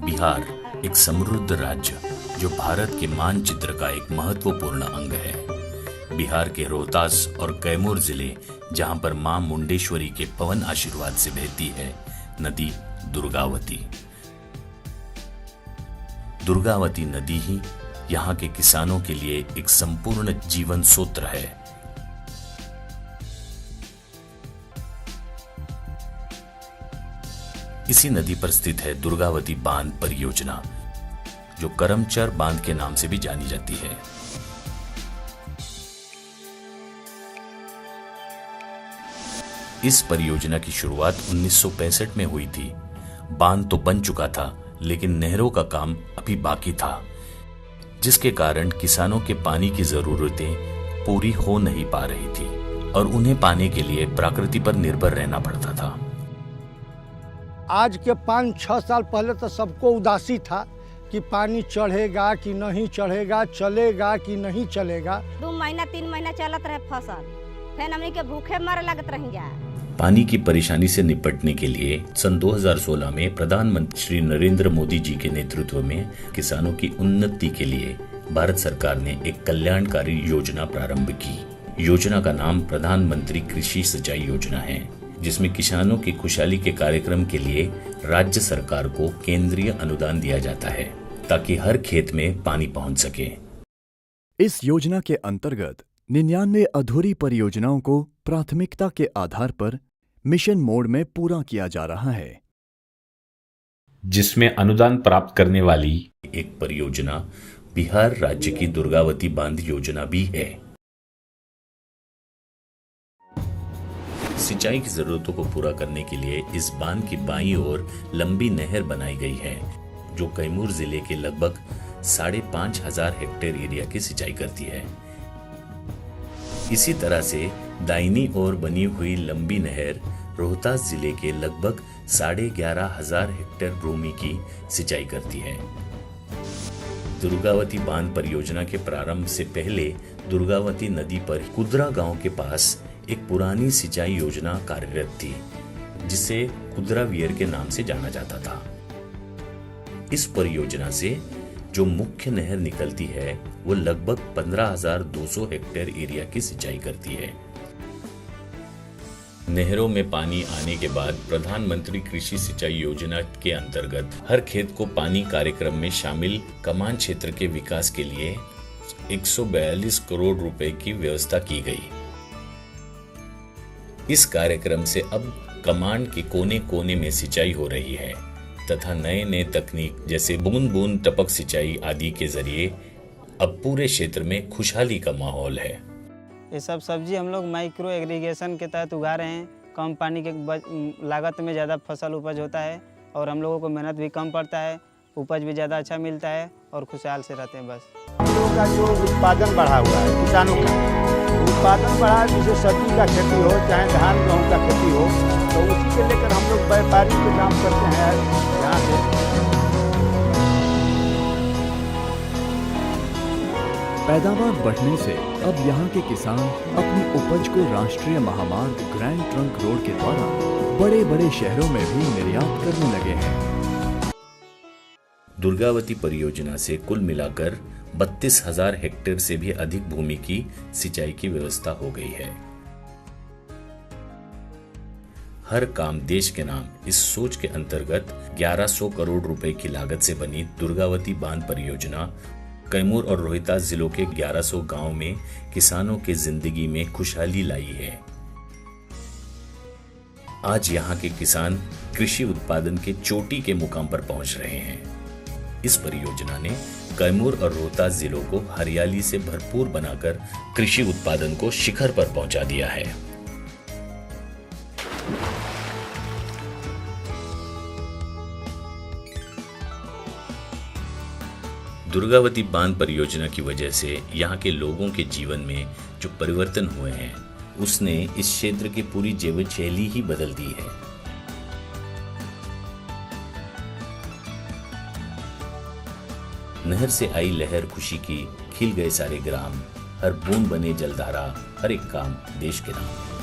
बिहार एक समृद्ध राज्य जो भारत के मानचित्र का एक महत्वपूर्ण अंग है। बिहार के रोहतास और कैमूर जिले, जहां पर मां मुंडेश्वरी के पवन आशीर्वाद से बहती है नदी दुर्गावती। दुर्गावती नदी ही यहाँ के किसानों के लिए एक संपूर्ण जीवन सूत्र है। इसी नदी पर स्थित है दुर्गावती बांध परियोजना, जो करमचर बांध के नाम से भी जानी जाती है। इस परियोजना की शुरुआत 1965 में हुई थी। बांध तो बन चुका था, लेकिन नहरों का काम अभी बाकी था, जिसके कारण किसानों के पानी की जरूरतें पूरी हो नहीं पा रही थी और उन्हें पाने के लिए प्रकृति पर निर्भर रहना पड़ता था। आज के 5-6 साल पहले तो सबको उदासी था कि पानी चढ़ेगा कि नहीं चढ़ेगा, चलेगा कि नहीं चलेगा। 2 महीना 3 महीना चलत रहे फसल, फिर हमनी के भूखे मर लगत रही जा। पानी की परेशानी से निपटने के लिए सन 2016 में प्रधानमंत्री श्री नरेंद्र मोदी जी के नेतृत्व में किसानों की उन्नति के लिए भारत सरकार ने एक कल्याणकारी योजना प्रारंभ की। योजना का नाम प्रधानमंत्री कृषि सिंचाई योजना है, जिसमें किसानों की खुशहाली के कार्यक्रम के लिए राज्य सरकार को केंद्रीय अनुदान दिया जाता है, ताकि हर खेत में पानी पहुंच सके। इस योजना के अंतर्गत 99 अधूरी परियोजनाओं को प्राथमिकता के आधार पर मिशन मोड में पूरा किया जा रहा है, जिसमें अनुदान प्राप्त करने वाली एक परियोजना बिहार राज्य की दुर्गावती बांध योजना भी है। सिंचाई की जरूरतों को पूरा करने के लिए इस बांध की बाईं ओर लंबी नहर बनाई गई है, जो कैमूर जिले के लगभग 5,500 हेक्टेयर एरिया की सिंचाई करती है। इसी तरह से दाहिनी ओर बनी हुई लंबी नहर रोहतास जिले के लगभग 11,500 हेक्टेयर भूमि की सिंचाई करती है। दुर्गावती बांध परियोजना के प्रारंभ से पहले दुर्गावती नदी पर कुदरा गांव के पास एक पुरानी सिंचाई योजना कार्यरत थी, जिसे कुदरा वियर के नाम से जाना जाता था। इस परियोजना से जो मुख्य नहर निकलती है, वो लगभग 15,200 हेक्टेयर एरिया की सिंचाई करती है। नहरों में पानी आने के बाद प्रधानमंत्री कृषि सिंचाई योजना के अंतर्गत हर खेत को पानी कार्यक्रम में शामिल कमान क्षेत्र के विकास के लिए 142 करोड़ रुपए की व्यवस्था की गई। इस कार्यक्रम से अब कमान के कोने कोने में सिंचाई हो रही है तथा नए नए तकनीक जैसे बूंद बूंद टपक सिंचाई आदि के जरिए अब पूरे क्षेत्र में खुशहाली का माहौल है। ये सब सब्जी हम लोग माइक्रो एग्रीगेशन के तहत उगा रहे हैं। कम पानी के लागत में ज़्यादा फसल उपज होता है और हम लोगों को मेहनत भी कम पड़ता है, उपज भी ज़्यादा अच्छा मिलता है और खुशहाल से रहते हैं। बस हम लोगों का जो उत्पादन बढ़ा हुआ है, किसानों का उत्पादन बढ़ा, जैसे सब्जी का खेती हो चाहे धान गेहूँ का खेती हो, तो उसी के लेकर हम लोग व्यापारी के काम करते हैं यहाँ से। पैदावार बढ़ने से अब यहाँ के किसान अपनी उपज को राष्ट्रीय महामार्ग ग्रैंड ट्रंक रोड के द्वारा बड़े बड़े शहरों में भी निर्यात करने लगे हैं। दुर्गावती परियोजना से कुल मिलाकर 32,000 हेक्टेयर से भी अधिक भूमि की सिंचाई की व्यवस्था हो गई है। हर काम देश के नाम इस सोच के अंतर्गत 1100 करोड़ रुपए की लागत से बनी दुर्गावती बांध परियोजना कैमूर और रोहतास जिलों के 1100 गांव में किसानों के जिंदगी में खुशहाली लाई है। आज यहाँ के किसान कृषि उत्पादन के चोटी के मुकाम पर पहुंच रहे हैं। इस परियोजना ने कैमूर और रोहतास जिलों को हरियाली से भरपूर बनाकर कृषि उत्पादन को शिखर पर पहुंचा दिया है। दुर्गावती बांध परियोजना की वजह से यहाँ के लोगों के जीवन में जो परिवर्तन हुए हैं, उसने इस क्षेत्र की पूरी जीवन शैली ही बदल दी है। नहर से आई लहर खुशी की, खिल गए सारे ग्राम, हर बूंद बने जलधारा, हर एक काम देश के नाम।